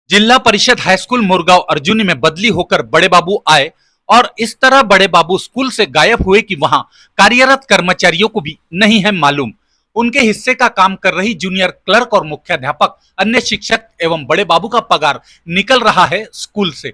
जिला परिषद हाईस्कूल मुरगांव अर्जुनी में बदली होकर बड़े बाबू आए और इस तरह बड़े बाबू स्कूल से गायब हुए कि वहां कार्यरत कर्मचारियों को भी नहीं है मालूम। उनके हिस्से का काम कर रही जूनियर क्लर्क और मुख्याध्यापक, अन्य शिक्षक एवं बड़े बाबू का पगार निकल रहा है स्कूल से।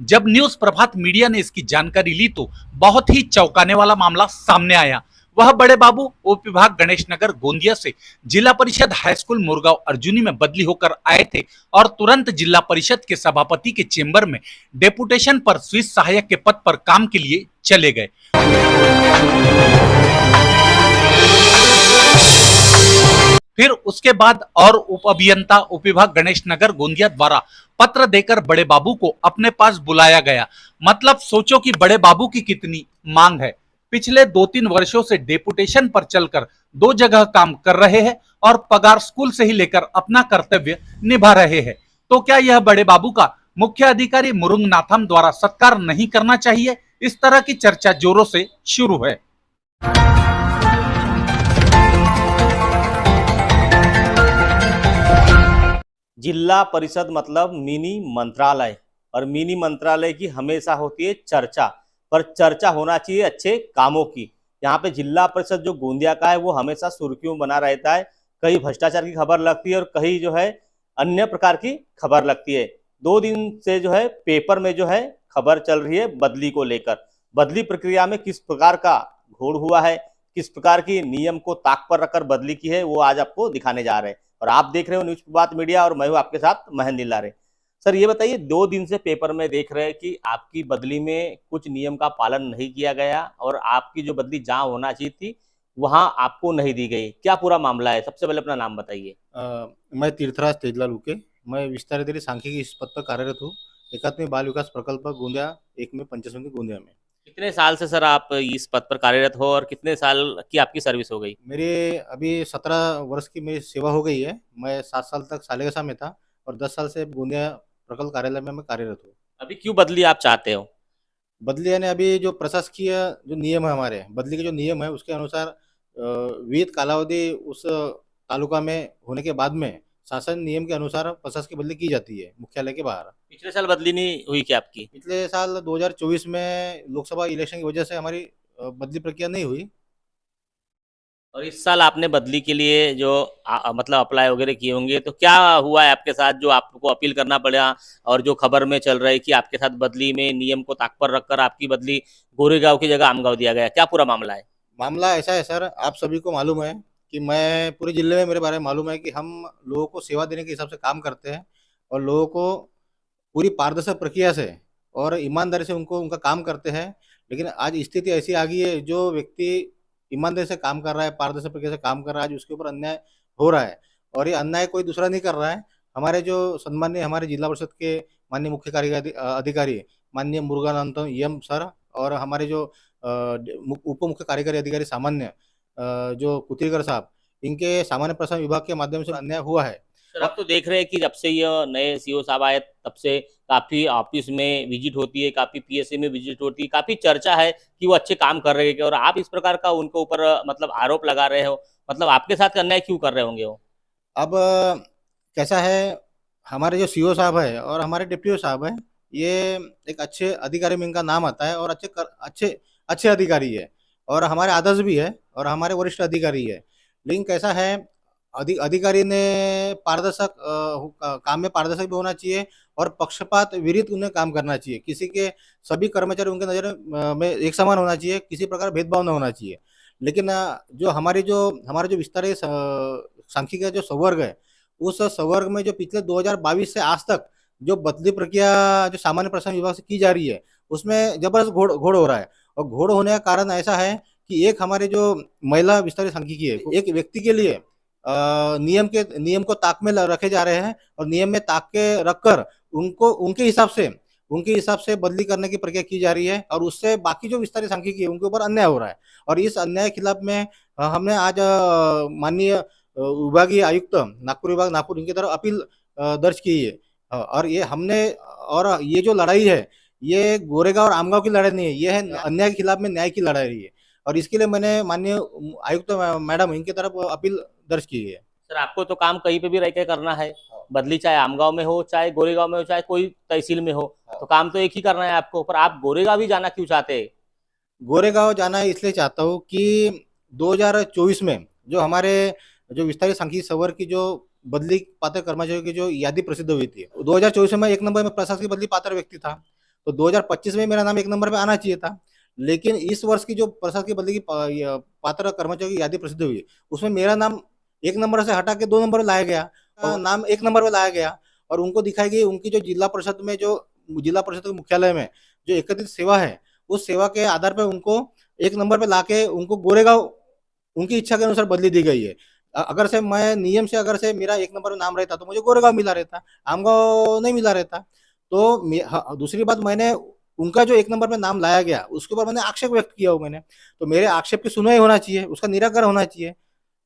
जब न्यूज प्रभात मीडिया ने इसकी जानकारी ली तो बहुत ही चौंकाने वाला मामला सामने आया। वह बड़े बाबू उप विभाग गणेश नगर गोंदिया से जिला परिषद हाईस्कूल मुरगांव अर्जुनी में बदली होकर आए थे और तुरंत जिला परिषद के सभापति के चेंबर में डेपुटेशन पर स्विच सहायक के पद पर काम के लिए चले गए। फिर उसके बाद और उप अभियंता उप विभाग गणेश नगर गोंदिया द्वारा पत्र देकर बड़े बाबू को अपने पास बुलाया गया। मतलब सोचो कि बड़े बाबू की कितनी मांग है। पिछले 2-3 वर्षों से डेपुटेशन पर चलकर 2 जगह काम कर रहे हैं और पगार स्कूल से ही लेकर अपना कर्तव्य निभा रहे हैं। तो क्या यह बड़े बाबू का मुख्य अधिकारी मुरुंगनाथम द्वारा सत्कार नहीं करना चाहिए? इस तरह की चर्चा जोरों से शुरू है। जिला परिषद मतलब मिनी मंत्रालय, और मिनी मंत्रालय की हमेशा होती है चर्चा, पर चर्चा होना चाहिए अच्छे कामों की। यहाँ पे जिला परिषद जो गोंदिया का है वो हमेशा सुर्खियों बना रहता है। कहीं भ्रष्टाचार की खबर लगती है और कहीं जो है अन्य प्रकार की खबर लगती है। 2 दिन से जो है पेपर में जो है खबर चल रही है बदली को लेकर। बदली प्रक्रिया में किस प्रकार का घोड़ हुआ है, किस प्रकार की नियम को ताक पर रखकर बदली की है, वो आज आपको दिखाने जा रहे हैं। और आप देख रहे हो न्यूज प्रभात मीडिया और मैं हूं आपके साथ महेंद्र लारे। सर ये बताइए, 2 दिन से पेपर में देख रहे हैं कि आपकी बदली में कुछ नियम का पालन नहीं किया गया और आपकी जो बदली जहां होना चाहिए थी वहां आपको नहीं दी गई। क्या पूरा मामला है? सबसे पहले अपना नाम बताइए। मैं तीर्थराज तेजलाल उके, मैं विस्तार अधिकारी सांख्यिकी इस पद पर कार्यरत हूँ। एकात्मिक बाल विकास प्रकल्प गोंदिया 1 में पंचायत समिति गोंदिया में। कितने साल से सर आप इस पद पर कार्यरत हो और कितने साल की आपकी सर्विस हो गई? मेरे अभी 17 वर्ष की मेरी सेवा हो गई है। मैं 7 साल तक सालेगासा में था और 10 साल से गोंदिया प्रकल्प कार्यालय में मैं कार्यरत हूँ। अभी क्यों बदली आप चाहते हो? बदली यानी अभी जो प्रशासकीय जो नियम है, हमारे बदली के जो नियम है उसके अनुसार विहित कालावधि उस तालुका में होने के बाद में शासन नियम के अनुसार प्रशासक की बदली की जाती है मुख्यालय के बाहर। पिछले साल बदली नहीं हुई क्या आपकी? पिछले साल 2024 में लोकसभा इलेक्शन की वजह से हमारी बदली प्रक्रिया नहीं हुई। और इस साल आपने बदली के लिए जो मतलब अप्लाई वगैरह किए होंगे, तो क्या हुआ है आपके साथ जो आपको अपील करना पड़ा? और जो खबर में चल रहा है कि आपके साथ बदली में नियम को ताक पर रखकर आपकी बदली गोरेगांव की जगह आमगांव दिया गया, क्या पूरा मामला है? मामला ऐसा है सर, आप सभी को मालूम है कि मैं पूरे जिले में, मेरे बारे में मालूम है कि हम लोगों को सेवा देने के हिसाब से काम करते हैं और लोगों को पूरी पारदर्शी प्रक्रिया से और ईमानदारी से उनको उनका काम करते हैं। लेकिन आज स्थिति ऐसी आ गई है, जो व्यक्ति ईमानदारी से काम कर रहा है, पारदर्शी प्रक्रिया से काम कर रहा है, आज उसके ऊपर अन्याय हो रहा है। और ये अन्याय कोई दूसरा नहीं कर रहा है। हमारे जो सम्माननीय हमारे जिला परिषद के माननीय मुख्य कार्यकारी अधिकारी माननीय मुरुगानंदम एम सर और हमारे जो उप मुख्य कार्यकारी अधिकारी सामान्य जो कुतिरकर साहब, इनके सामान्य प्रशासन विभाग के माध्यम से अन्याय हुआ है। सर अब तो देख रहे हैं कि जब से ये नए सीओ साहब आए तब से काफी ऑफिस में विजिट होती है, काफी पीएससी में विजिट होती है, काफी चर्चा है कि वो अच्छे काम कर रहे हैं, और आप इस प्रकार का उनके ऊपर मतलब आरोप लगा रहे हो। मतलब आपके साथ अन्याय क्यों कर रहे होंगे वो? अब कैसा है, हमारे जो सीओ साहब है और हमारे डिप्टी साहब है, ये एक अच्छे अधिकारी में इनका नाम आता है और अच्छे अच्छे अधिकारी है और हमारे आदर्श भी है और हमारे वरिष्ठ अधिकारी है। लेकिन कैसा है, अधिकारी ने पारदर्शक काम में पारदर्शक भी होना चाहिए और पक्षपात विरहित उन्हें काम करना चाहिए। किसी के सभी कर्मचारी उनके नज़र में एक समान होना चाहिए, किसी प्रकार भेदभाव न होना चाहिए। लेकिन जो हमारा जो विस्तार सांख्यिकी का जो संवर्ग है, उस संवर्ग में जो पिछले 2022 से आज तक जो बदली प्रक्रिया जो सामान्य प्रशासन विभाग से की जा रही है, उसमें जबरदस्त घोड़ हो रहा है। और घोड़ होने का कारण ऐसा है कि एक हमारे जो महिला विस्तारित सांख्यिकी है, एक व्यक्ति के लिए नियम को ताक में रखे जा रहे हैं और नियम में ताक के रखकर उनको उनके हिसाब से बदली करने की प्रक्रिया की जा रही है और उससे बाकी जो विस्तारित सांख्यिकी है उनके ऊपर अन्याय हो रहा है। और इस अन्याय के खिलाफ में हमने आज माननीय विभागीय आयुक्त नागपुर विभाग नागपुर, इनकी तरफ अपील दर्ज की है। और ये जो लड़ाई है, ये गोरेगांव और आमगांव की लड़ाई नहीं है, ये है अन्याय के खिलाफ में न्याय की लड़ाई है। और इसके लिए मैंने माननीय आयुक्त मैडम इनकी तरफ अपील दर्ज की है। सर आपको तो काम कहीं पे भी रह के करना है, बदली चाहे आमगांव में हो, चाहे गोरेगांव में हो, चाहे कोई तहसील में हो, तो काम तो एक ही करना है आपको। पर आप गोरेगांव भी जाना क्यों चाहते हैं? गोरेगांव जाना इसलिए चाहता हूँ कि 2024 में जो हमारे जो विस्तारित सांख्यिकी सवर की जो बदली पात्र कर्मचारियों की जो यादी प्रसिद्ध हुई थी, 2024 में एक नंबर में प्रशासकीय बदली पात्र व्यक्ति था, तो 2025 में मेरा नाम एक नंबर पे आना चाहिए था। लेकिन इस वर्ष की जो प्रशासकीय बदली की पात्र कर्मचारियों की यादी प्रसिद्ध हुई, उसमें मेरा नाम एक नंबर से हटा के 2 नंबर लाया गया, नाम एक नंबर पे लाया गया और उनको दिखाई गई उनकी जो जिला परिषद में जो जिला परिषद के मुख्यालय में जो एकत्रित सेवा है, उस सेवा के आधार पर उनको एक नंबर पे लाके उनको गोरेगांव उनकी इच्छा के अनुसार बदली दी गई है। अगर से मैं नियम से अगर से मेरा एक नंबर में नाम रहता तो मुझे गोरेगांव मिला रहता, आमगांव नहीं मिला रहता। तो दूसरी बात, मैंने उनका जो एक नंबर में नाम लाया गया उसके ऊपर मैंने आक्षेप व्यक्त किया हो मैंने, तो मेरे आक्षेप की सुनवाई होना चाहिए, उसका निराकरण होना चाहिए।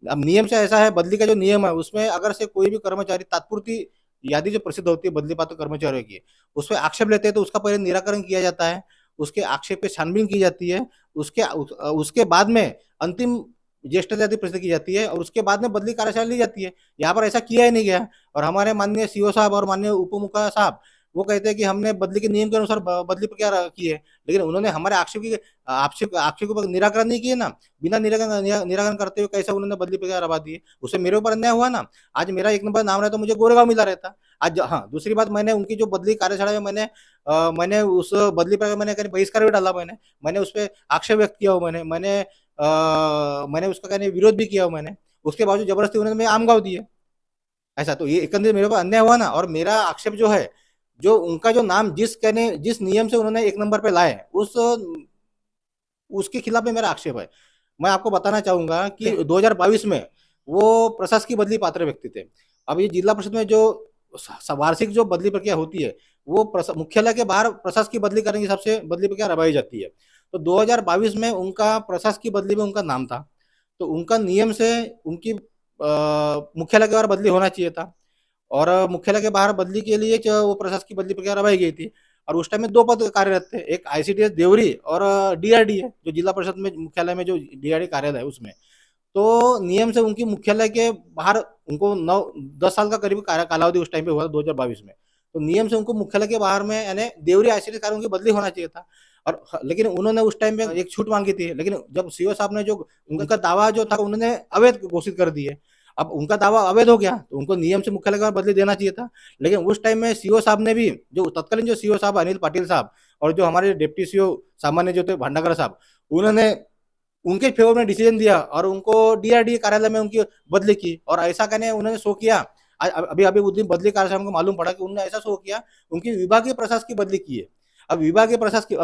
अब नियम से ऐसा है, बदली का जो नियम है उसमें अगर से कोई भी कर्मचारी तात्पुरती यादी जो प्रसिद्ध होती है बदली पात्र कर्मचारियों की, उस पर आक्षेप लेते हैं तो उसका पहले निराकरण किया जाता है, उसके आक्षेप पे छानबीन की जाती है, उसके बाद में अंतिम ज्येष्ठ यादी प्रसिद्ध की जाती है और उसके बाद में बदली कार्यशाला ली जाती है। यहाँ पर ऐसा किया ही नहीं गया और हमारे माननीय सीओ साहब और माननीय उप मुखिया साहब वो कहते हैं कि हमने बदली के नियम के अनुसार बदली प्रक्रिया की है, लेकिन उन्होंने हमारे आक्षेप पर निराकरण नहीं किए ना। बिना निराकरण करते हुए कैसे उन्होंने बदली प्रक्रिया रवा दी है, उससे मेरे ऊपर अन्याय हुआ ना। आज मेरा एक नंबर नाम रहा तो मुझे गोरेगांव मिला रहता आज। हाँ, दूसरी बात, मैंने उनकी जो बदली कार्यशाला में मैंने उस बदली पर मैंने बहिष्कार भी डाला, मैंने उस पर आक्षेप व्यक्त किया हो, मैंने उसका कहने विरोध भी किया हो मैंने, उसके बावजूद जबरदस्ती उन्होंने मैं आमगांव दिए। ऐसा तो ये एकंदर मेरे ऊपर अन्याय हुआ ना। और मेरा आक्षेप जो है, जो उनका जो नाम जिस नियम से उन्होंने एक नंबर पे लाए उसके खिलाफ में मेरा आक्षेप है। मैं आपको बताना चाहूंगा कि 2022 में वो प्रशासकीय बदली पात्र व्यक्ति थे। अब ये जिला परिषद में जो वार्षिक जो बदली प्रक्रिया होती है वो मुख्यालय के बाहर प्रशासकीय बदली करने के हिसाब से बदली प्रक्रिया रवाई जाती है। तो 2022 में उनका प्रशासकीय बदली में उनका नाम था, तो उनका नियम से उनकी मुख्यालय के बाहर बदली होना चाहिए था और मुख्यालय के बाहर बदली के लिए जो वो प्रशासकीय बदली प्रक्रिया रवाई गई थी। और उस टाइम में 2 पद कार्यरत थे, एक आईसीडीएस देवरी और डीआरडी है जो जिला परिषद में मुख्यालय में जो डीआरडी कार्यालय है उसमें। तो नियम से उनकी मुख्यालय के बाहर उनको 9-10 साल का करीब कालावधि उस टाइम पे हुआ था 2022 में। तो नियम से उनको मुख्यालय के बाहर में यानी देवरी आईसीडीएस कार्यालय उनकी बदली होना चाहिए था। और लेकिन उन्होंने उस टाइम पे एक छूट मांगी थी, लेकिन जब सीओ साहब ने जो उनका दावा जो था उन्होंने अवैध घोषित कर दिए। अब उनका दावा अवैध हो गया तो उनको नियम से मुख्यालय का बदली देना चाहिए था। लेकिन उस टाइम में सीओ साहब ने भी, जो तत्कालीन जो सीओ साहब अनिल पाटिल साहब और जो हमारे डिप्टी सीओ सामान्य जो थे भंडागर साहब, उन्होंने उनके फेवर में डिसीजन दिया और उनको डीआरडी कार्यालय में उनकी बदली की। और ऐसा कहने उन्होंने शो किया, अभी अभी उस दिन बदली कार्यालय हमको मालूम पड़ा कि उन्होंने ऐसा शो किया उनकी विभागीय प्रशासन की बदली की है। अब विभागीय प्रशासन की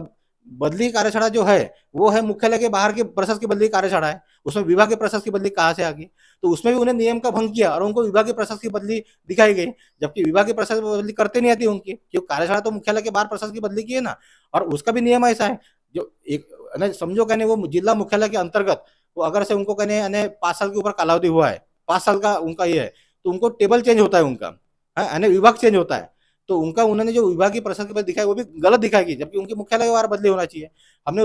बदली कार्यशाला जो है वो है मुख्यालय के बाहर के प्रशासन की बदली कार्यशाला है, उसमें विभागीय प्रशासन की बदली कहाँ से आ गई? तो उसमें भी उन्हें नियम का भंग किया और उनको विभागीय प्रशासन की बदली दिखाई गई, जबकि विभागीय प्रशासन की बदली करते नहीं आती उनकी, क्योंकि कार्यशाला तो मुख्यालय के बाहर प्रशासन की बदली की है ना। और उसका भी नियम ऐसा है, जो एक समझो कहने वो जिला मुख्यालय के अंतर्गत वो अगर से उनको कहने 5 साल के ऊपर कालावधि हुआ है, 5 साल का उनका ये है, तो उनको टेबल चेंज होता है उनका, यानी विभाग चेंज होता है। तो उनका उन्होंने जो विभागीय प्रशासन की बदली दिखाई वो भी गलत दिखाएगी, जबकि उनकी मुख्यालय के बाहर बदली होना चाहिए। हमने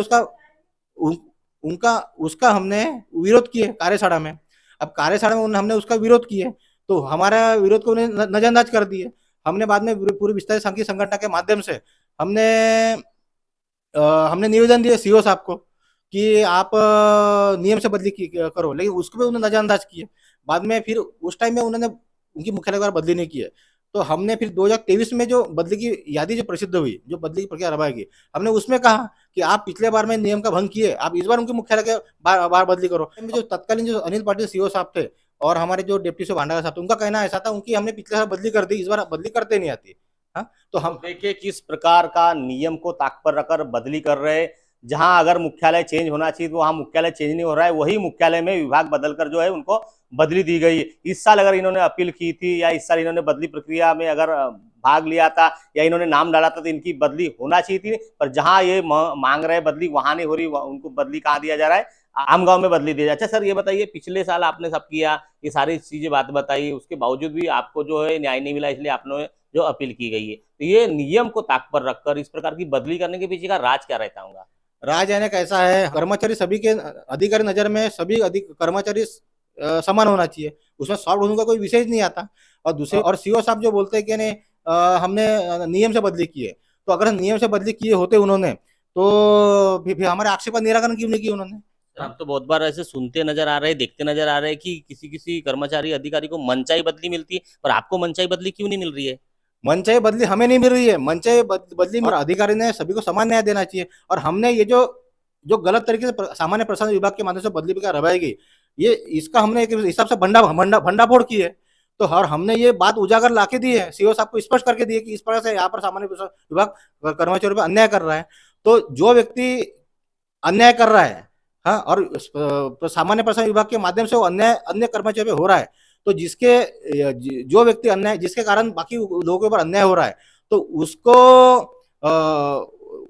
उसका हमने विरोध किए कार्यशाला में। अब कार्यशाला में हमने उसका विरोध किए तो हमारा विरोध को उन्हें नजरअंदाज कर दिए। हमने बाद में पूरी विस्तारित सांख्यिकी संगठन के माध्यम से हमने निवेदन दिया सीओ साहब को कि आप नियम से बदली करो, लेकिन उसको भी उन्होंने नजरअंदाज किए। बाद में फिर उस टाइम में उन्होंने उनकी मुख्यालय के बाहर बदली नहीं की है। तो हमने फिर 2023 में जो बदली की यादी जो प्रसिद्ध हुई, जो बदली की प्रक्रिया रवाई, हमने उसमें कहा कि आप पिछले बार में नियम का भंग किए, आप इस बार उनके मुख्यालय के बाहर बदली करो। जो तत्कालीन जो अनिल पाटिल सीओ साहब थे और हमारे जो डिप्टी सीओ भांडागर साहब थे, उनका कहना ऐसा था उनकी हमने पिछले साल बदली कर दी, इस बार बदली करते नहीं आती। हाँ, तो हम देखिए किस प्रकार का नियम को ताक पर रखकर बदली कर रहे। जहां अगर मुख्यालय चेंज होना चाहिए तो वहां मुख्यालय चेंज नहीं हो रहा है, वही मुख्यालय में विभाग बदलकर जो है उनको बदली दी गई। इस साल अगर इन्होंने अपील की थी या इस साल इन्होंने बदली प्रक्रिया में अगर भाग लिया था या इन्होंने नाम डाला था तो इनकी बदली होना चाहिए थी। पर जहां ये मांग रहे बदली वहां नहीं हो रही, उनको बदली कहाँ दिया जा रहा है? आमगांव में बदली दी जाए। अच्छा सर ये बताइए, पिछले साल आपने सब किया, ये सारी चीजें बात बताई, उसके बावजूद भी आपको जो है न्याय नहीं मिला, इसलिए आपने जो अपील की गई है, तो ये नियम को ताक पर रखकर इस प्रकार की बदली करने के पीछे का राज क्या रहता होगा? राजनैतिक कैसा है, कर्मचारी सभी के अधिकारी नजर में सभी कर्मचारी समान होना चाहिए, उसमें सॉफ्ट होने का कोई विषय नहीं आता। और दूसरे और सीओ साहब जो बोलते हैं कि नहीं हमने नियम से बदली की है, तो अगर नियम से बदली किए होते उन्होंने तो फिर हमारे आक्षेप का निराकरण क्यों नहीं किया उन्होंने। आप तो बहुत बार ऐसे सुनते नजर आ रहे हैं, देखते नजर आ रहे हैं कि किसी किसी कर्मचारी अधिकारी को मनचाही बदली मिलती है, पर आपको मनचाही बदली क्यों नहीं मिल रही है? मनचाही बदली हमें नहीं मिल रही है, मनचाही बदली और अधिकारी ने सभी को समान न्याय देना चाहिए। और हमने ये जो जो गलत तरीके से सामान्य प्रशासन विभाग के माध्यम से बदली प्रक्रिया रवाई गई, ये इसका हमने एक हिसाब से भंडाफोड़ की है। तो और हमने ये बात उजागर लाके दी है, सीओ साहब को स्पष्ट करके दी है कि इस प्रकार से यहाँ पर सामान्य प्रशासन विभाग कर्मचारियों पर अन्याय कर रहा है। तो जो व्यक्ति अन्याय कर रहा है, हाँ, और सामान्य प्रशासन विभाग के माध्यम से वो अन्याय अन्य कर्मचारियों पे हो रहा है, तो जो व्यक्ति अन्याय जिसके कारण बाकी लोगों के ऊपर अन्याय हो रहा है, तो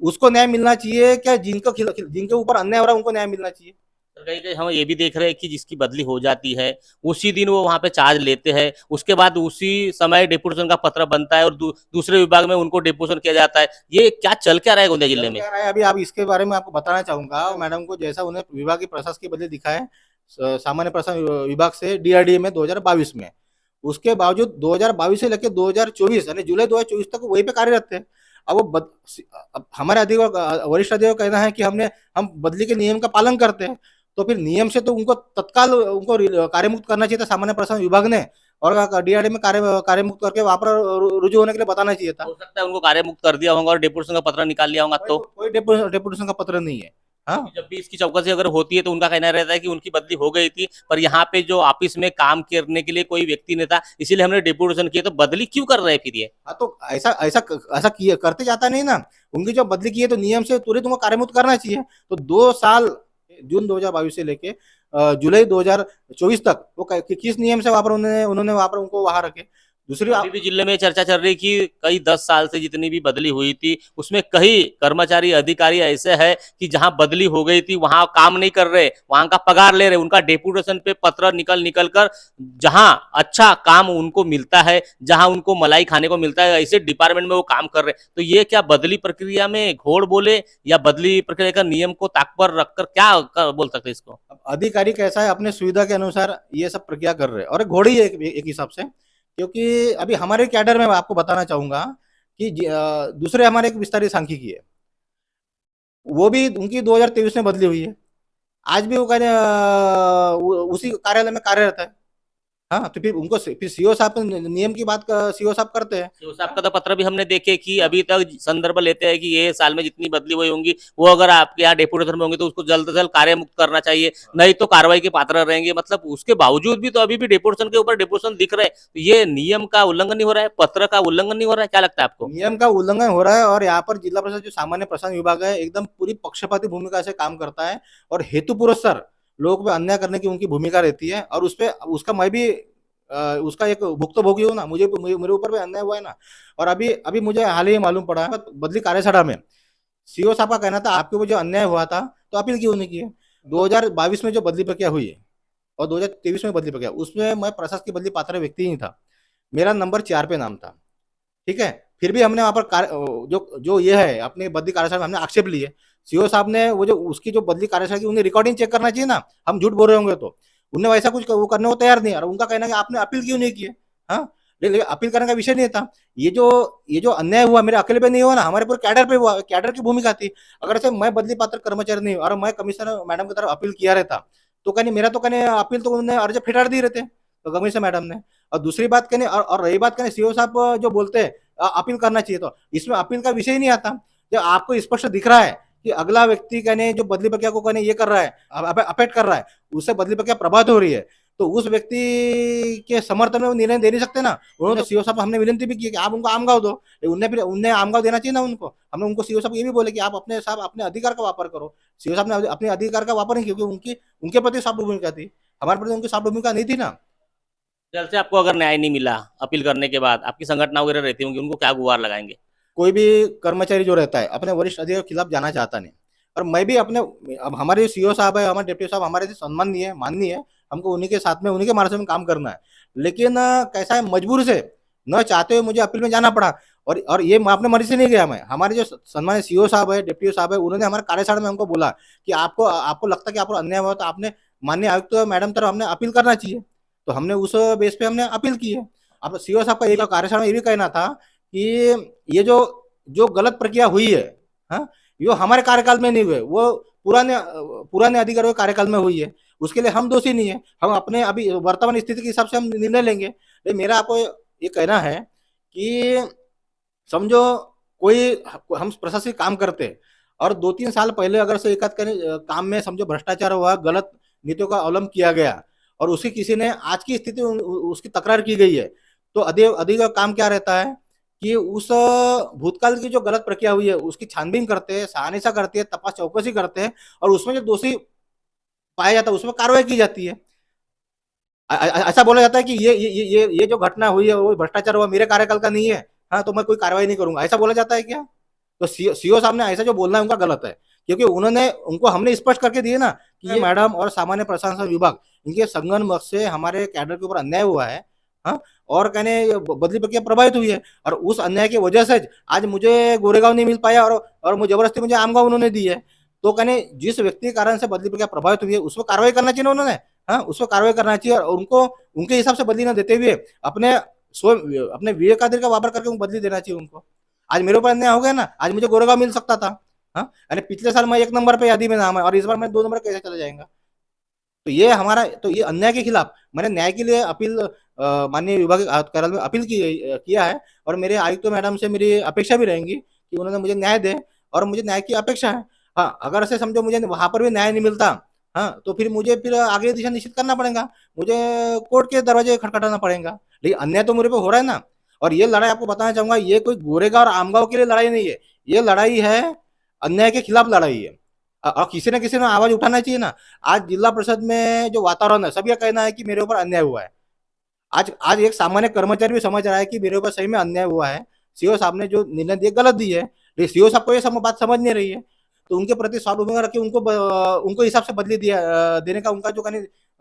उसको न्याय मिलना चाहिए क्या? जिनके ऊपर अन्याय हो रहा है उनको न्याय मिलना चाहिए। कहीं कहीं हम ये भी देख रहे हैं कि जिसकी बदली हो जाती है उसी दिन वो वहां पे चार्ज लेते हैं, उसके बाद उसी समय डेपुटेशन का पत्र बनता है और दूसरे विभाग में उनको डेपुटेशन किया जाता है। ये क्या चल क्या रहा है गोंदिया जिले में? क्या रहा है अभी, आप इसके बारे में आपको बताना चाहूंगा मैडम को, जैसा उन्हें विभाग की प्रशासकीय बदली दिखा है सामान्य प्रशासन विभाग से डीआरडीए में 2022 में, उसके बावजूद 2022 से लेकर 2024 यानी जुलाई 2024 तक वहीं पे कार्यरत थे। अब अब हमारे अधिकारी वरिष्ठ अधिकारी का कहना है कि हम बदली के नियम का पालन करते हैं, तो फिर नियम से तो उनको तत्काल उनको कार्यमुक्त करना चाहिए था सामान्य प्रशासन विभाग ने, और डीआरडी में कार्यमुक्त करके वहां पर रुजू होने के लिए बताना चाहिए था। हो सकता है उनको कार्य मुक्त कर दिया होगा और डेपुटेशन का पत्र निकाल लिया होगा। तो कोई डेपुटेशन का पत्र नहीं है। हाँ, जब भी इसकी चौकसी अगर होती है तो उनका कहना रहता है कि उनकी बदली हो गई थी, पर यहाँ पे जो ऑफिस में काम करने के लिए कोई व्यक्ति नहीं था, इसीलिए हमने डेपुटेशन किया। तो बदली क्यों कर रहे हैं फिर ये? हाँ, तो ऐसा ऐसा ऐसा किया करते जाता नहीं ना, उनकी जो बदली की है तो नियम से तुरंत उनको कार्यमुक्त करना चाहिए। तो 2 साल जून 2022 से लेके जुलाई 2024 तक वो किस नियम से वहां पर उन्होंने वहां पर उनको वहां रखे। दूसरी अभी भी जिले में चर्चा चल रही कि कई 10 साल से जितनी भी बदली हुई थी उसमें कई कर्मचारी अधिकारी ऐसे हैं कि जहां बदली हो गई थी वहां काम नहीं कर रहे, वहां का पगार ले रहे, उनका डेपुटेशन पे पत्र निकल निकल कर जहां अच्छा काम उनको मिलता है, जहां उनको मलाई खाने को मिलता है, ऐसे डिपार्टमेंट में वो काम कर रहे। तो ये क्या बदली प्रक्रिया में घोड़ बोले या बदली प्रक्रिया का नियम को ताक पर रखकर क्या बोल सकते इसको? अधिकारी कैसा है अपने सुविधा के अनुसार ये सब प्रक्रिया कर रहे हैं, और घोड़ी है एक हिसाब से। क्योंकि अभी हमारे कैडर में मैं आपको बताना चाहूंगा कि दूसरे हमारे एक विस्तारित सांख्यिकी है, वो भी उनकी 2023 में बदली हुई है। आज भी वो कहने उसी कार्यालय में कार्यरत है। हाँ, तो फिर उनको फिर सीओ साहब नियम की बात सीओ साहब करते हैं। सीओ साहब का तो पत्र भी हमने देखे कि अभी तक संदर्भ लेते हैं कि ये साल में जितनी बदली हुई होंगी वो अगर आपके यहाँ डेपुटेशन में होंगे तो उसको जल्द से जल्द कार्य मुक्त करना चाहिए, नहीं तो कार्रवाई के पात्र रहेंगे। मतलब उसके बावजूद भी तो अभी भी डेपुटेशन के ऊपर डेपुटेशन दिख रहे हैं। तो ये नियम का उल्लंघन नहीं हो रहा है, पत्र का उल्लंघन नहीं हो रहा है? क्या लगता है आपको? नियम का उल्लंघन हो रहा है, और यहाँ पर जिला प्रशासन जो सामान्य प्रशासन विभाग है एकदम पूरी पक्षपाती भूमिका से काम करता है, और हेतुपुरस्सर लोगों पे अन्याय करने की उनकी भूमिका रहती है। और उसका मैं भी उसका एक भुक्तभोगी हूँ ना, मेरे ऊपर भी अन्याय हुआ है ना। और अभी अभी मुझे हाल ही मालूम पड़ा है बदली कार्यशाला में सीओ साहब का कहना था आपके ऊपर जो अन्याय हुआ था तो अपील क्यों नहीं की है। 2022 में जो बदली प्रक्रिया हुई है और 2023 में बदली प्रक्रिया, उसमें मैं प्रशासक की बदली पात्र व्यक्ति ही था, मेरा नंबर 4 पे नाम था। ठीक है, फिर भी हमने वहां पर जो ये है अपनी बदली कार्यशाला में हमने आक्षेप लिए। सीओ साहब ने वो जो उसकी जो बदली कार्यशाला की उन्हें रिकॉर्डिंग चेक करना चाहिए ना, हम झूठ बोल रहे होंगे तो उन्हें वैसा कुछ वो करने को तैयार नहीं। और उनका कहना है कि आपने अपील क्यों नहीं की है। हाँ, लेकिन अपील करने का विषय नहीं था। ये जो अन्याय हुआ मेरे अकेले पे नहीं हुआ ना, हमारे पूरे कैडर पे हुआ, कैडर की भूमिका थी। अगर से मैं बदली पात्र कर्मचारी नहीं और मैं कमिश्नर मैडम की तरफ अपील किया रहता तो कहने मेरा तो कहने अपील तो उन्होंने अर्ज फिटार दी रहते तो कमिश्नर मैडम ने। और दूसरी बात कहने और रही बात कहने सीओ साहब जो बोलते हैं अपील करना चाहिए, तो इसमें अपील का विषय ही नहीं आता। जब आपको स्पष्ट दिख रहा है कि अगला व्यक्ति कहने जो बदली प्रक्रिया को कहने ये कर रहा है, अफेक्ट कर रहा है, उससे बदली प्रक्रिया प्रभावित हो रही है, तो उस व्यक्ति के समर्थन में वो निर्णय दे नहीं सकते ना। उन्होंने सीओ साहब हमने विनती भी की कि आप उनको आमगाव दो, उन्हें आमगाव देना चाहिए ना उनको। हमने उनको सीओ साहब ये भी बोले कि आप अपने अधिकार का वापर करो। सीओ साहब ने अपने अधिकार का वापर नहीं, क्योंकि उनके प्रति सॉफ्ट भूमिका थी, हमारे प्रति उनकी सॉफ्ट भूमिका नहीं थी ना। जल्द से आपको अगर न्याय नहीं मिला अपील करने के बाद, आपकी संगठना वगैरह रहती होंगी, उनको क्या गुहार लगाएंगे? कोई भी कर्मचारी जो रहता है अपने वरिष्ठ अधिकारी के खिलाफ जाना चाहता नहीं। और मैं भी अब हमारे सीओ साहब है, हमारे डिप्टी साहब हमारे सम्माननीय है, माननीय है, हमको उन्हीं के साथ में उन्हीं के मार्गदर्शन में काम करना है। लेकिन कैसा है, मजबूर से न चाहते हुए मुझे अपील में जाना पड़ा। और ये मैं अपने मर्जी से नहीं गया मैं, हमारे जो सम्मानित सीओ साहब है, डिप्टी साहब है, उन्होंने हमारे कार्यशाला में हमको बोला कि आपको आपको लगता है कि आपको अन्याय हुआ तो आपने माननीय आयुक्त मैडम तरफ हमने अपील करना चाहिए। तो हमने उस बेस पे हमने अपील की है। अब सीओ साहब का एक कार्यशाला में ये भी कहना था कि ये जो जो गलत प्रक्रिया हुई है, हाँ, ये हमारे कार्यकाल में नहीं हुए, वो पुराने अधिकारियों के कार्यकाल में हुई है। उसके लिए हम दोषी नहीं है, हम अपने अभी वर्तमान स्थिति के हिसाब से हम निर्णय लेंगे। लेकिन मेरा आपको ये कहना है कि समझो कोई हम प्रशासनिक काम करते हैं और 2-3 साल पहले अगर से एक आध काम में समझो भ्रष्टाचार हुआ, गलत नीतियों का अवलंबन किया गया और उसकी किसी ने आज की स्थिति उसकी तकरार की गई है, तो अधिक काम क्या रहता है कि उस भूतकाल की जो गलत प्रक्रिया हुई है उसकी छानबीन करते हैं, सहानिशा करते हैं, तपास चौकसी करते हैं और उसमें जो दोषी पाया जाता है उसमें कार्रवाई की जाती है। ऐसा बोला जाता है कि ये जो घटना हुई है वो भ्रष्टाचार हुआ, मेरे कार्यकाल का नहीं है, हाँ, तो मैं कोई कार्रवाई नहीं करूंगा, ऐसा बोला जाता है क्या? तो सीओ साहब ने ऐसा जो बोलना है उनका गलत है, क्योंकि उनको हमने स्पष्ट करके दिए ना कि ये मैडम और सामान्य प्रशासन विभाग इनके संगठन मत से हमारे कैडर के ऊपर अन्याय हुआ है, हाँ, और कहने बदली प्रक्रिया प्रभावित हुई है और उस अन्याय की वजह से आज मुझे गोरेगांव नहीं मिल पाया और मुझे जबरदस्ती मुझे आमगांव उन्होंने दी है। तो कहने जिस व्यक्ति के कारण से बदली प्रक्रिया प्रभावित हुई है उस पर कार्रवाई करना चाहिए ना उन्होंने, हाँ, उस पर कार्रवाई करना चाहिए और उनको उनके हिसाब से बदली ना देते हुए अपने विवेकाधीन का वापर करके बदली देना चाहिए उनको। आज मेरे ऊपर अन्याय हो गया ना, आज मुझे गोरेगांव मिल सकता था, हाँ, यानी पिछले साल मैं 1 नंबर पे यादी में नाम है और इस बार मैं 2 नंबर कैसे चला जाएगा? तो ये अन्याय के खिलाफ मैंने न्याय के लिए अपील माननीय विभाग कार्यालय में अपील किया है और मेरे आयुक्त मैडम से मेरी अपेक्षा भी रहेंगी कि उन्होंने मुझे न्याय दे और मुझे न्याय की अपेक्षा है। हाँ, अगर से समझो मुझे वहां पर भी न्याय नहीं मिलता, हाँ, तो फिर आगे दिशा निश्चित करना पड़ेगा, मुझे कोर्ट के दरवाजे खटखटाना पड़ेगा। लेकिन अन्याय तो मेरे पे हो रहा है ना। और ये लड़ाई आपको बताना चाहूंगा, ये कोई गोरेगांव और आमगांव के लिए लड़ाई नहीं है, ये लड़ाई है अन्याय के खिलाफ लड़ाई है और किसी ने आवाज उठाना चाहिए ना। आज जिला परिषद में जो वातावरण है, सबका कहना है कि मेरे ऊपर अन्याय हुआ है। आज एक सामान्य कर्मचारी भी समझ रहा है कि मेरे ऊपर सही में अन्याय हुआ है, सीओ साहब ने जो निर्णय दिए गलत दी है, लेकिन सीओ साहब को ये बात समझ नहीं रही है। तो उनके प्रति स्वानुभूति रख के उनको हिसाब से बदली देने का उनका जो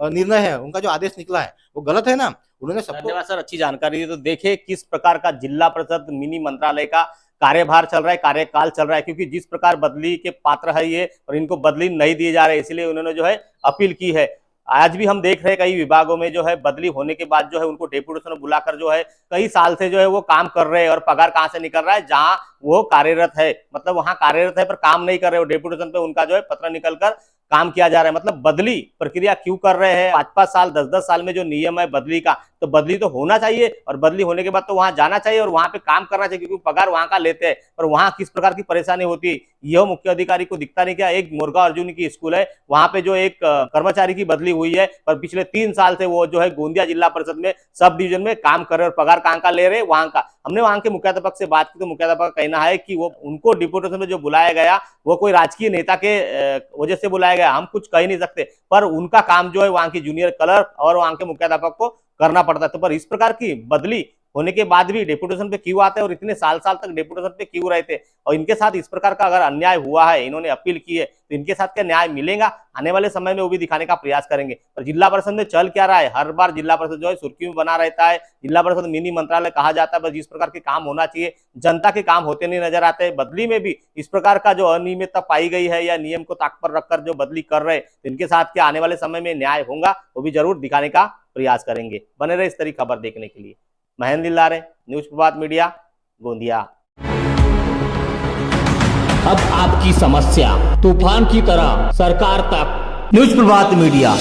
निर्णय है, उनका जो आदेश निकला है वो गलत है ना। उन्होंने सबको धन्यवाद सर, अच्छी जानकारी दी। तो देखिए किस प्रकार का जिला परिषद मिनी मंत्रालय का कार्यभार चल रहा है, कार्यकाल चल रहा है, क्योंकि जिस प्रकार बदली के पात्र है ये और इनको बदली नहीं दिए जा रहे, इसलिए उन्होंने जो है अपील की है। आज भी हम देख रहे हैं कई विभागों में जो है बदली होने के बाद जो है उनको डेपुटेशन में बुलाकर जो है कई साल से जो है वो काम कर रहे हैं और पगार कहां से निकल रहा है, जहां वो कार्यरत है, मतलब वहां कार्यरत है पर काम नहीं कर रहे हो, डेपुटेशन पे उनका जो है पत्र निकलकर काम किया जा रहा है। मतलब बदली प्रक्रिया क्यों कर रहे हैं? 5-5 साल 10-10 साल में जो नियम है बदली का, तो बदली तो होना चाहिए और बदली होने के बाद तो वहां जाना चाहिए और वहां पे काम करना चाहिए, क्योंकि पगार वहां का लेते हैं। पर वहां किस प्रकार की परेशानी होती है यह मुख्य अधिकारी को दिखता नहीं। क्या एक मुर्गा अर्जुन की स्कूल है, वहां पे जो एक कर्मचारी की बदली हुई है पर पिछले 3 साल से वो जो है गोंदिया जिला परिषद में सब डिवीजन में काम कर रहे और पगार कहां का ले रहे वहां का। हमने वहां के मुख्याध्यापक से बात की तो मुख्याध्यापक का कहना है कि वो उनको डिपुटेशन में जो बुलाया गया वो कोई राजकीय नेता के वजह से बुलाया गया, हम कुछ कह नहीं सकते, पर उनका काम जो है वहां की जूनियर क्लर्क और वहां के मुख्याध्यापक को करना पड़ता है। तो पर इस प्रकार की बदली होने के बाद भी डेपुटेशन पे क्यों आते हैं और इतने साल तक डेपुटेशन पे क्यों रहते हैं? और इनके साथ इस प्रकार का अगर अन्याय हुआ है, इन्होंने अपील की है, तो इनके साथ क्या न्याय मिलेगा? आने वाले समय में वो भी दिखाने का प्रयास करेंगे। पर जिला परिषद में चल क्या रहा है, हर बार जिला परिषद जो है सुर्खी में बना रहता है, जिला परिषद मिनी मंत्रालय कहा जाता है, बस जिस प्रकार के काम होना चाहिए जनता के काम होते नहीं नजर आते। बदली में भी इस प्रकार का जो अनियमितता पाई गई है या नियम को ताक पर रखकर जो बदली कर रहे हैं, इनके साथ क्या आने वाले समय में न्याय होगा, वो भी जरूर दिखाने का प्रयास करेंगे। बने रहे इस तरह खबर देखने के लिए। महेंद्र दिलारे, न्यूज प्रभात मीडिया, गोंदिया। अब आपकी समस्या तूफान की तरह सरकार तक। न्यूज प्रभात मीडिया।